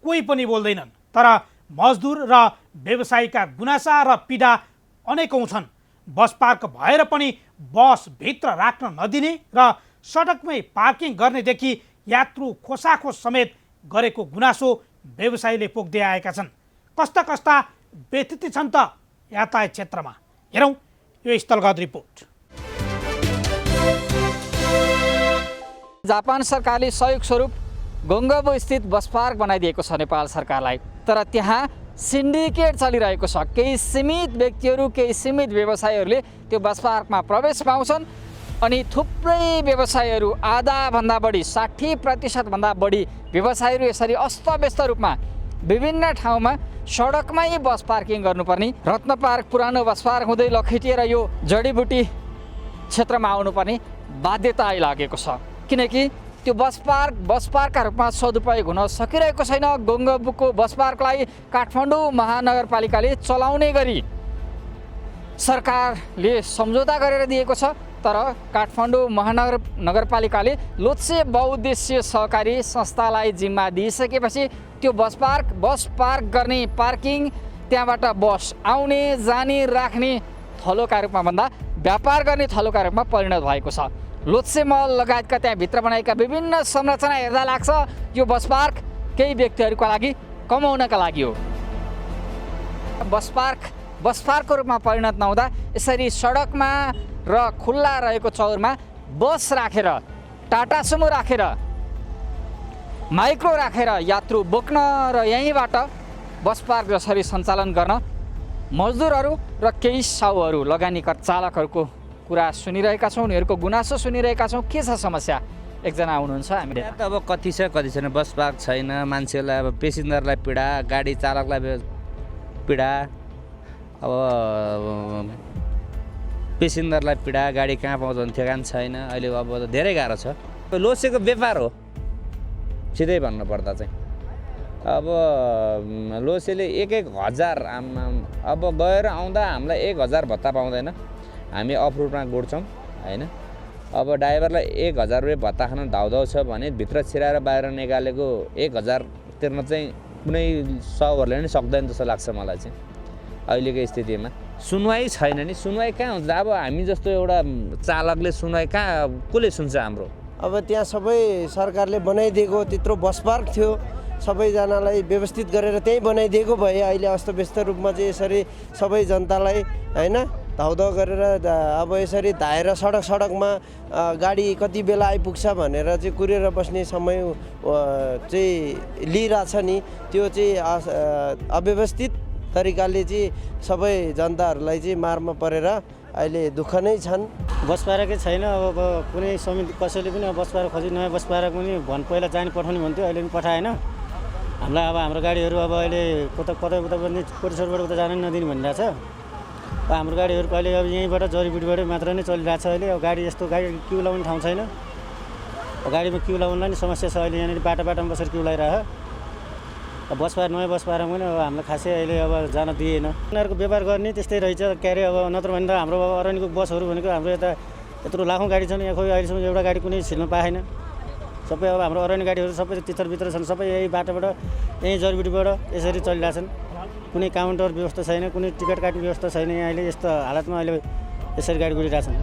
कोही पनि बोल्दैनन्, तर मजदुर र व्यवसायीका गुनासा र पीडा अनेकौँ छन्। बस पार्क भएर पनि बस भित्र राख्न नदिने र सडकमै पार्किङ गर्नेदेखि यात्रु खोसाखोस समेत गरेको गुनासो व्यवसायीले पोख्दै आएका छन्। कस्ता कस्ता व्यथित छन् त यातायात क्षेत्रमा? हेरौँ यो स्थलगत रिपोर्ट। जापान सरकारले सहयोग स्वरूप गङ्गबो स्थित बस पार्क बनाइदिएको छ नेपाल सरकारलाई, तर त्यहाँ सिन्डिकेट चलिरहेको छ। केही सीमित व्यक्तिहरू, केही सीमित व्यवसायीहरूले त्यो बस पार्कमा प्रवेश पाउँछन् अनि थुप्रै व्यवसायीहरू, आधाभन्दा बढी 60% भन्दा बढी व्यवसायीहरू यसरी अस्तव्यस्त रूपमा विभिन्न ठाउँमा सडकमै बस पार्किङ गर्नुपर्ने, रत्न पार्क पुरानो बस पार्क हुँदै लखेटिएर यो जडीबुटी क्षेत्रमा आउनुपर्ने बाध्यता आइलागेको छ। किनकि त्यो बस पार्कका रूपमा सदुपयोग हुन सकिरहेको छैन। गङ्गबुको बस पार्कलाई काठमाडौँ महानगरपालिकाले चलाउने गरी सरकारले सम्झौता गरेर दिएको छ, तर काठमाडौँ महानगरपालिकाले लोत्से बहुउद्देश्य सहकारी संस्थालाई जिम्मा दिइसकेपछि त्यो बस पार्क गर्ने, पार्किङ, त्यहाँबाट बस आउने जाने राख्ने थलोका रूपमा भन्दा व्यापार गर्ने थलोका रूपमा परिणत भएको छ। लोत्से मल लगायतका त्यहाँभित्र बनाएका विभिन्न संरचना हेर्दा लाग्छ यो बस पार्क केही व्यक्तिहरूका लागि कमाउनका लागि हो। बस पार्कको रूपमा परिणत नहुँदा यसरी सडकमा र खुल्ला रहेको चौरमा बस राखेर, टाटा सुमो राखेर, माइक्रो राखेर यात्रु बोक्न र यहीँबाट बस पार्क जसरी सञ्चालन गर्न मजदुरहरू र केही साहुहरू, लगानीका चालकहरूको कुरा सुनिरहेका छौँ, उनीहरूको गुनासो सुनिरहेका छौँ। के छ समस्या? एकजना आउनुहुन्छ हामीले। यहाँ त अब कति छ कति छैन, बस पार्क छैन, मान्छेलाई अब पेसेन्जरलाई पीडा, गाडी चालकलाई पीडा, अब पेसेन्जरलाई पीडा, गाडी कहाँ पाउँछ भने ठेगान छैन। अहिले अब धेरै गाह्रो छ। लोसेको व्यापार हो सिधै भन्नुपर्दा चाहिँ। अब लोसेले 1,000 अब गएर आउँदा हामीलाई 1,000 भत्ता पाउँदैन, हामी अफ रुटमा गुड्छौँ होइन। अब ड्राइभरलाई 1,000 रुपियाँ भत्ता खान धाउधाउ छ भने भित्र छिराएर बाहिर निकालेको 1,000 तिर्न चाहिँ कुनै सबहरूले पनि सक्दैन जस्तो लाग्छ मलाई चाहिँ अहिलेको स्थितिमा। सुनवाई छैन नि, सुनवाई कहाँ हुन्छ? अब हामी जस्तो एउटा चालकले सुनवाई कहाँ, कसले सुन्छ हाम्रो? अब त्यहाँ सबै सरकारले बनाइदिएको त्यत्रो बस पार्क थियो, सबैजनालाई व्यवस्थित गरेर त्यहीँ बनाइदिएको भए अहिले अस्तव्यस्त रूपमा चाहिँ यसरी सबै जनतालाई होइन धाउधाउ गरेर अब यसरी धाएर सडकमा गाडी कति बेला आइपुग्छ भनेर चाहिँ कुरेर बस्ने समय चाहिँ लिइरहेछ नि, त्यो चाहिँ अव्यवस्थित तरिकाले चाहिँ सबै जनताहरूलाई चाहिँ मारमा परेर अहिले दुःख नै छन्। बस पार्कै छैन। अब कुनै समिति कसैले पनि बस पार्क खोजी नयाँ बस पार्क पनि पहिला जाने पठाउने भन्थ्यो, अहिले पनि पठाएन हामीलाई। अब हाम्रो गाडीहरू अब अहिले कतै पनि कोटेश्वरबाट उता जान नदिने भनिरहेको छ। अब हाम्रो गाडीहरू अहिले अब यहीँबाट जडीबुटीबाट मात्र नै चलिरहेको छ अहिले। अब गाडी यस्तो गाडी क्यु लाउने ठाउँ छैन, गाडीमा क्यु लाउनलाई नि समस्या छ अहिले। यहाँनिर बाटामा बसेर क्यु लगाइरह। बस पार्क नयाँ बस पार्कमा पनि अब हामीलाई खासै अहिले अब जान दिएन। उनीहरूको व्यापार गर्ने त्यस्तै रहेछ के अरे। अब नत्र भने त हाम्रो अब अरनिको बसहरू भनेको हाम्रो यता यत्रो लाखौँ गाडी छन्, यहाँ खोइ अहिलेसम्म एउटा गाडी कुनै छिर्न पाएन। सबै अब हाम्रो अरण्य गाडीहरू सबै तित्रभित्र छन्, सबै यही बाटोबाट यहीँ जडीबुटीबाट यसरी चलिरहेछन्। कुनै काउन्टर व्यवस्था छैन, कुनै टिकट काट्ने व्यवस्था छैन। यहाँ अहिले यस्तो हालतमा अहिले यसरी गाडी गुडिरहेछन्।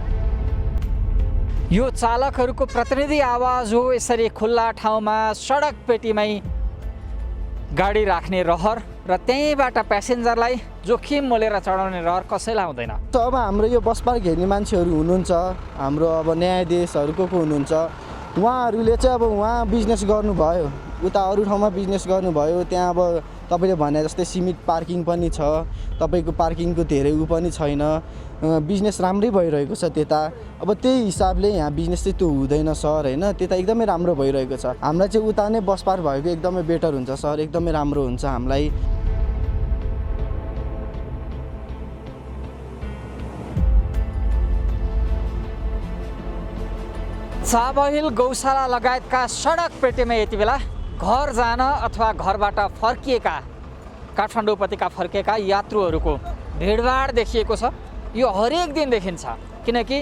यो चालकहरूको प्रतिनिधि आवाज हो। यसरी खुल्ला ठाउँमा सडक पेटीमै गाडी राख्ने रहर र त्यहीँबाट प्यासेन्जरलाई जोखिम मोलेर चढाउने रहर कसैलाई आउँदैन। अब हाम्रो यो बस पार्क हेर्ने मान्छेहरू हुनुहुन्छ, हाम्रो अब न्यायाधीशहरू को हुनुहुन्छ, उहाँहरूले चाहिँ अब उहाँ बिजनेस गर्नुभयो, उता अरू ठाउँमा बिजनेस गर्नुभयो। त्यहाँ अब तपाईँले भने जस्तै सीमित पार्किङ पनि छ, तपाईँको पार्किङको धेरै पनि छैन, बिजनेस राम्रै भइरहेको छ त्यता। अब त्यही हिसाबले यहाँ बिजनेस चाहिँ त्यो हुँदैन सर होइन, त्यता एकदमै राम्रो भइरहेको छ। हामीलाई चाहिँ उता नै बस पार्क भएको एकदमै बेटर हुन्छ सर, एकदमै राम्रो हुन्छ हामीलाई। चाबहिल गौशाला लगायतका सडक पेटीमा यति बेला घर जान अथवा घरबाट फर्किएका काठमाडौँ उपत्यका फर्किएका यात्रुहरूको भिडभाड देखिएको छ। यो हरेक दिन देखिन्छ, किनकि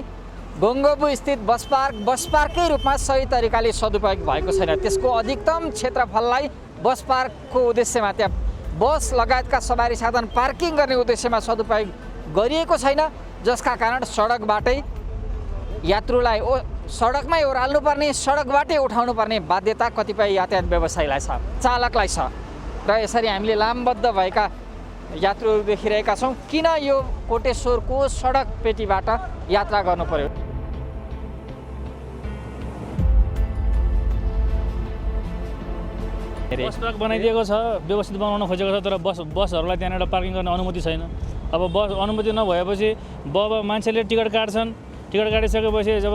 गङ्गबु स्थित बस पार्कै रूपमा सही तरिकाले सदुपयोग भएको छैन। त्यसको अधिकतम क्षेत्रफललाई बस पार्कको उद्देश्यमा, त्यहाँ बस लगायतका सवारी साधन पार्किङ गर्ने उद्देश्यमा सदुपयोग गरिएको छैन, जसका कारण सडकबाटै यात्रुलाई सडकमै ओह्राल्नु पर्ने, सडकबाटै उठाउनु पर्ने बाध्यता कतिपय यातायात व्यवसायीलाई छ, चालकलाई छ। र यसरी हामीले लामबद्ध भएका यात्रुहरू देखिरहेका छौँ। किन यो कोटेश्वरको सडक पेटीबाट यात्रा गर्नु पर्यो? बस पार्क बनाइदिएको छ, व्यवस्थित बनाउन खोजेको छ, तर बसहरूलाई त्यहाँनिर पार्किङ गर्ने अनुमति छैन। अब बस अनुमति नभएपछि मान्छेले टिकट काट्छन्, टिकट काटिसकेपछि जब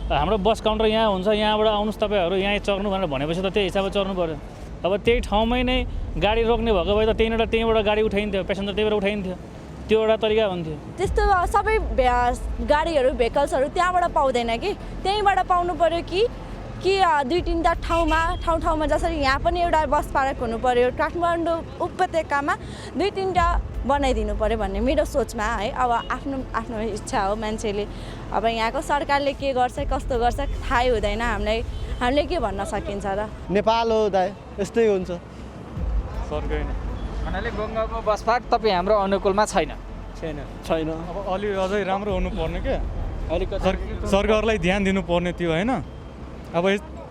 हाम्रो बस काउन्टर यहाँ हुन्छ, यहाँबाट आउनुहोस् तपाईँहरू यहाँ चढ्नु भनेर भनेपछि त त्यही हिसाबले चढ्नु पऱ्यो। अब त्यही ठाउँमै नै गाडी रोक्ने भएको भए त त्यहीँबाट गाडी उठाइन्थ्यो, पेसेन्जर त्यहीँबाट उठाइन्थ्यो, त्यो एउटा तरिका हुन्थ्यो। त्यस्तो सबै गाडीहरू भेहिकल्सहरू त्यहाँबाट पाउँदैन कि, त्यहीँबाट पाउनु पऱ्यो कि 2-3टा ठाउँमा जसरी यहाँ पनि एउटा बस पार्क हुनु पऱ्यो, काठमाडौँ उपत्यकामा 2-3टा बनाइदिनु पऱ्यो भन्ने मेरो सोचमा है। अब आफ्नो इच्छा हो मान्छेले। अब यहाँको सरकारले के गर्छ कस्तो गर्छ थाहै हुँदैन हामीलाई, हामीले के भन्न सकिन्छ र? नेपाल हो दाइ, यस्तै हुन्छ। भन्नाले गङ्गाको बस पार्क तपाईँ हाम्रो अनुकूलमा छैन? छैन। अब अलि अझै राम्रो हुनुपर्ने क्या, सरकारलाई ध्यान दिनुपर्ने थियो होइन। अब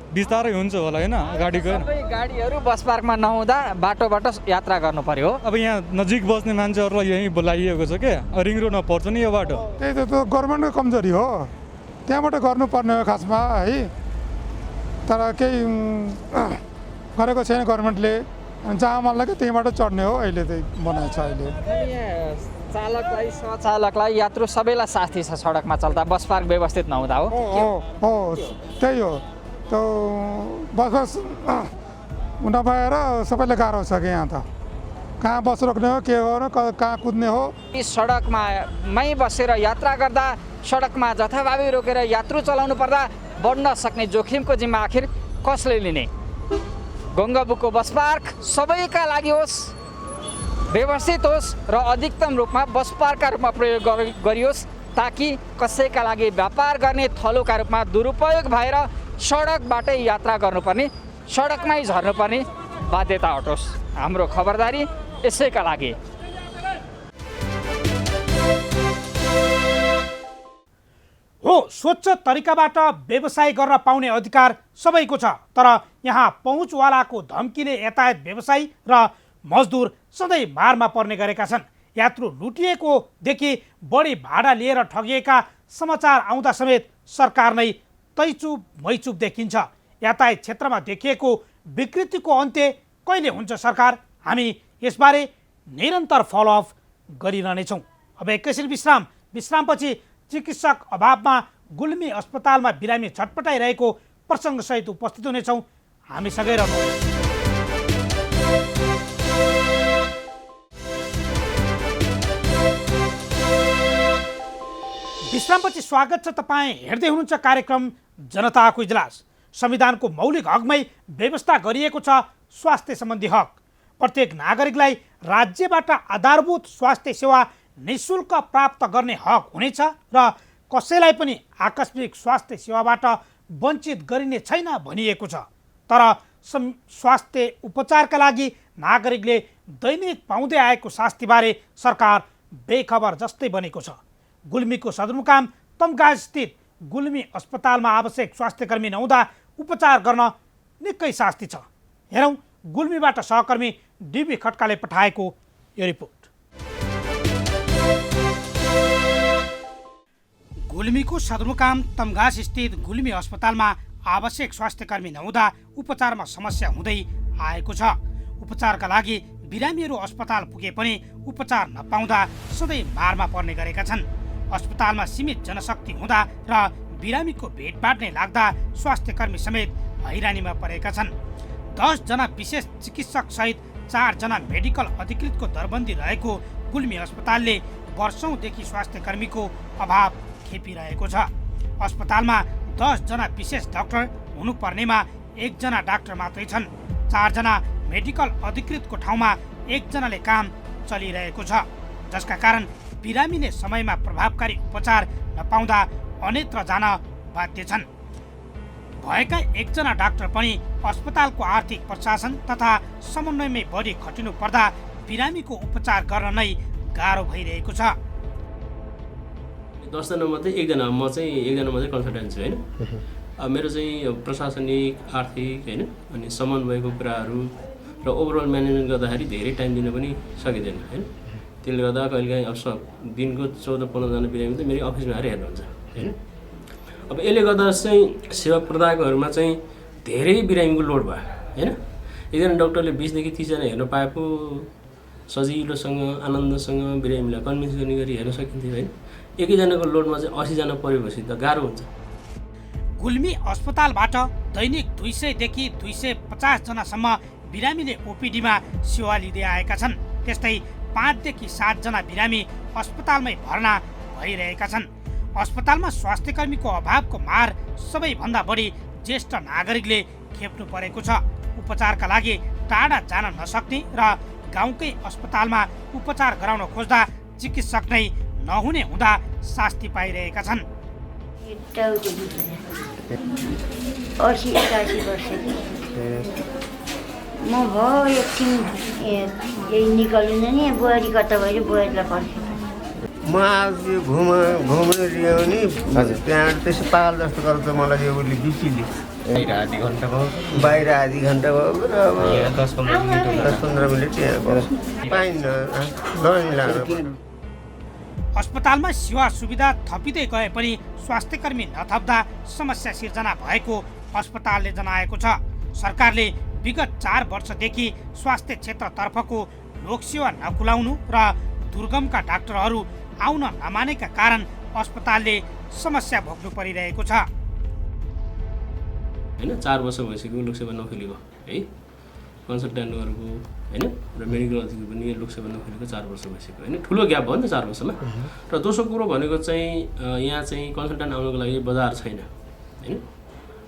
बिस्तारै हुन्छ होला होइन, गाडीहरू बस पार्कमा नहुँदा बाटोबाट यात्रा गर्नु पर्यो। अब यहाँ नजिक बस्ने मान्छेहरूलाई यहीँ बोलाइएको छ क्या, रिङ रोडमा पर्छ नि यो बाटो। त्यही त गभर्मेन्टको कमजोरी हो, त्यहाँबाट गर्नुपर्ने हो खासमा है, तर केही गरेको छैन गभर्मेन्टले। जहाँ मन लाग्यो त्यहीँबाट चढ्ने हो अहिले चाहिँ बनाएको छ। अहिले यहाँ चालकलाई सहचालकलाई यात्रु सबैलाई शास्ति छ सडकमा चल्दा बस पार्क व्यवस्थित नहुँदा हो हो त्यही हो त्यो बस नभएर सबैले गाह्रो छ कि यहाँ त कहाँ बस रोक्ने हो के हो कहाँ कुद्ने हो। सडकमा मै बसेर यात्रा गर्दा सडकमा जथाभावी रोकेर यात्रु चलाउनु पर्दा बढ्न सक्ने जोखिमको जिम्मा आखिर कसले लिने? गङ्गाबुको बस पार्क सबैका लागि होस्, व्यवस्थित होस् र अधिकतम रूपमा बस पार्कका रूपमा प्रयोग गरियोस् ताकि कसैका लागि व्यापार गर्ने थलोका रूपमा दुरुपयोग भएर सडकबाटै यात्रा गर्नुपर्ने, सडकमै झर्नुपर्ने बाध्यता हटोस्। हाम्रो खबरदारी यसैका लागि। हो, स्वच्छ तरिकाबाट व्यवसाय गर्न पाउने अधिकार सबैको छ, तर यहाँ पहुँचवालाको धम्कीले यातायात व्यवसायी र मजदुर सधैँ मारमा पर्ने गरेका छन्। यात्रु लुटिएकोदेखि बढी भाडा लिएर ठगिएका समाचार आउँदा समेत सरकार नै तैचुप मैचुप देखिन्छ। यातायात क्षेत्रमा देखिएको विकृतिको अन्त्य कहिले हुन्छ सरकार? हामी यसबारे निरन्तर फलोअप गरिरहनेछौँ। अब एकैछिन विश्रामपछि चिकित्सक अभावमा गुल्मी अस्पतालमा बिरामी छटपटाइरहेको प्रसङ्गसहित उपस्थित हुनेछौँ। हामीसँगै रहनुहोस्। विश्रामपछि स्वागत छ। तपाईँ हेर्दै हुनुहुन्छ कार्यक्रम जनताको इजलास। संविधानको मौलिक हकमै व्यवस्था गरिएको छ स्वास्थ्य सम्बन्धी हक। प्रत्येक नागरिकलाई राज्यबाट आधारभूत स्वास्थ्य सेवा निःशुल्क प्राप्त गर्ने हक हुनेछ र कसैलाई पनि आकस्मिक स्वास्थ्य सेवाबाट वञ्चित गरिने छैन भनिएको छ। तर स्वास्थ्य उपचारका लागि नागरिकले दैनिक पाउँदै आएको शास्तिबारे सरकार बेखबर जस्तै बनेको छ। गुल्मीको सदरमुकाम तम्घास स्थित गुल्मी अस्पतालमा आवश्यक स्वास्थ्यकर्मी नहुँदा उपचार गर्न निकै शास्ति छ। हेरौँ गुल्मीबाट सहकर्मी डिबी खड्काले पठाएको यो रिपोर्ट। गुल्मीको सदरमुकाम तम्घास स्थित गुल्मी अस्पतालमा आवश्यक स्वास्थ्यकर्मी नहुँदा उपचारमा समस्या हुँदै आएको छ। उपचारका लागि बिरामीहरू अस्पताल पुगे पनि उपचार नपाउँदा सधैँ मारमा पर्ने गरेका छन्। अस्पतालमा सीमित जनशक्ति हुँदा र बिरामीको भेटभाट नै लाग्दा स्वास्थ्यकर्मी समेत हैरानीमा परेका छन्। 10 जना विशेष चिकित्सक सहित 4 जना मेडिकल अधिकृतको दरबन्दी रहेको गुल्मी अस्पतालले वर्षौंदेखि स्वास्थ्यकर्मीको अभाव खेपिरहेको छ। अस्पतालमा 10 जना विशेष डाक्टर हुनुपर्नेमा 1 जना डाक्टर मात्रै छन्। 4 जना मेडिकल अधिकृतको ठाउँमा 1 जनाले काम चलिरहेको छ, जसका कारण बिरामीले समयमा प्रभावकारी उपचार नपाउँदा अन्यत्र जान बाध्य छन्। भएका 1 जना डाक्टर पनि अस्पतालको आर्थिक प्रशासन तथा समन्वयमै बढी खटिनु पर्दा बिरामीको उपचार गर्न नै गाह्रो भइरहेको छ। 10 जना मात्रै 1 जना, म चाहिँ 1 जना मात्रै कन्सल्टेन्ट छु हैन। अब मेरो चाहिँ प्रशासनिक आर्थिक हैन अनि समन्वयको कुराहरू र ओभरअल म्यानेजमेन्ट गर्दाखेरि धेरै टाइम दिन पनि सकिँदैन हैन। त्यसले गर्दा कहिलेकाहीँ अब दिनको 14-15 जना बिरामी त मेरो अफिसमा आएर हेर्नुहुन्छ हैन। अब यसले गर्दा चाहिँ सेवा प्रदायकहरूमा चाहिँ धेरै बिरामीको लोड भयो हैन। एकजना डाक्टरले 20 देखि 30 जना हेर्न पाए पो सजिलोसँग आनन्दसँग बिरामीलाई कन्भिन्स गर्ने गरी हेर्न सकिन्थ्यो हैन। एकैजनाको लोडमा चाहिँ 80 जना परेपछि त गाह्रो हुन्छ। गुल्मी अस्पतालबाट दैनिक 200 देखि 250 जनासम्म बिरामीले ओपिडीमा सेवा लिँदै आएका छन्। त्यस्तै 5 देखि 7 जना बिरामी अस्पतालमै भर्ना भइरहेका छन्। अस्पतालमा स्वास्थ्यकर्मीको अभावको मार सबैभन्दा बढी ज्येष्ठ नागरिकले खेप्नु परेको छ। उपचारका लागि टाढा जान नसक्ने र गाउँकै अस्पतालमा उपचार गराउन खोज्दा चिकित्सक नै नहुने हुँदा शास्ति पाइरहेका छन्। 80-81 वर्ष म भयो एकछिन यही निकालिँदैन नि बुहारी कता भयो बुहारीलाई पर्छ। म आज यो घुम्न लियो नि त्यहाँबाट त्यसै पागल जस्तो गर्छ मलाई यो उसले बिपीले। बाहिर आधी घन्टा भयो र अब 10-15 मिनट यहाँ पाइन्न दबाई लानु। अस्पतालमा सेवा सुविधा थपिँदै गए पनि स्वास्थ्यकर्मी नथप्दा समस्या सिर्जना भएको अस्पतालले जनाएको छ। सरकारले विगत 4 वर्षदेखि स्वास्थ्य क्षेत्रतर्फको लोकसेवा नखुलाउनु र दुर्गमका डाक्टरहरू आउन नमानेका कारण अस्पतालले समस्या भोग्नु परिरहेको छ। होइन 4 वर्ष भइसक्यो लोकसेवा नखोलेको है, कन्सल्टेन्टहरूको होइन र मेडिकल अथोरिटी पनि लोकसेवा नखोलेको 4 वर्ष भइसक्यो होइन, ठुलो ग्याप भयो नि त 4 वर्षमा। र दोस्रो कुरो भनेको चाहिँ यहाँ चाहिँ कन्सल्टेन्ट आउनको लागि बजार छैन होइन,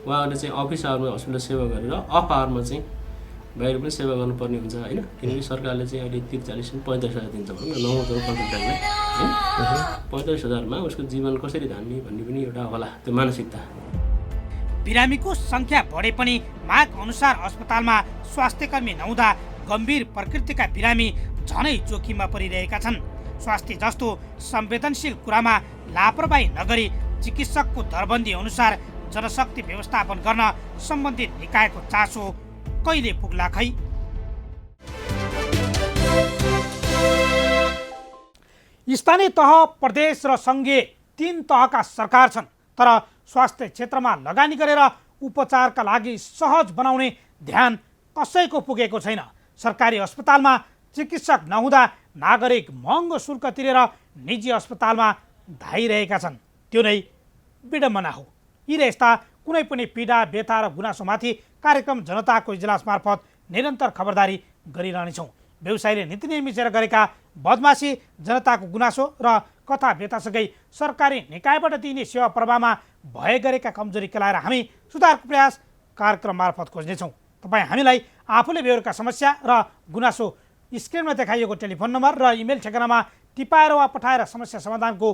उहाँहरूले चाहिँ अफिस आवरमा हस्पिटल सेवा गरेर अफ आवरमा चाहिँ बाहिर पनि सेवा गर्नुपर्ने हुन्छ होइन, किनकि सरकारले चाहिँ अहिले 43-45,000 दिन्छ भनौँ न नहुँदो कन्सल्टेन्टलाई होइन, 45,000मा उसको जीवन कसरी धान्ने भन्ने पनि एउटा होला त्यो मानसिकता। बिरामीको सङ्ख्या बढे पनि माग अनुसार अस्पतालमा स्वास्थ्यकर्मी नहुँदा गम्भीर प्रकृतिका बिरामी झनै जोखिममा परिरहेका छन्। स्वास्थ्य जस्तो संवेदनशील कुरामा लापरवाही नगरी चिकित्सकको दरबन्दी अनुसार जनशक्ति व्यवस्थापन गर्न सम्बन्धित निकायको चासो कहिले पुग्ला खै। स्थानीय तह, प्रदेश र सङ्घीय 3 तहका सरकार छन्, तर स्वास्थ्य क्षेत्रमा लगानी गरेर उपचारका लागि सहज बनाउने ध्यान कसैको पुगेको छैन। सरकारी अस्पतालमा चिकित्सक नहुँदा नागरिक महँगो शुल्क तिरेर निजी अस्पतालमा धाइरहेका छन्। त्यो नै विडम्बना हो। यी र यस्ता कुनै पनि पीडा, व्यथा र गुनासोमाथि कार्यक्रम जनताको इजलास मार्फत निरन्तर खबरदारी गरिरहनेछौँ। व्यवसायीले नीति मिचेर गरेका बदमासी, जनताको गुनासो र कथा व्यथासँगै सरकारी निकायबाट दिइने सेवा प्रवाहमा भए गरेका कमजोरी केलाएर हामी सुधारको प्रयास कार्यक्रम मार्फत खोज्नेछौँ। तपाईँ हामीलाई आफूले बेहोरेका समस्या र गुनासो स्क्रिनमा देखाइएको टेलिफोन नम्बर र इमेल ठेगानामा टिपाएर वा पठाएर समस्या समाधानको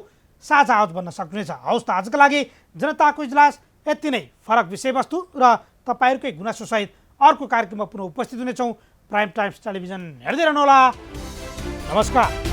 साझा आवाज बन्न सक्नुहुनेछ। हवस् त, आजका लागि जनताको इजलास यति नै। फरक विषयवस्तु र तपाईँहरूकै गुनासोसहित अर्को कार्यक्रममा पुनः उपस्थित हुनेछौँ। प्राइम टाइम्स टेलिभिजन हेर्दै रहनुहोला। नमस्कार।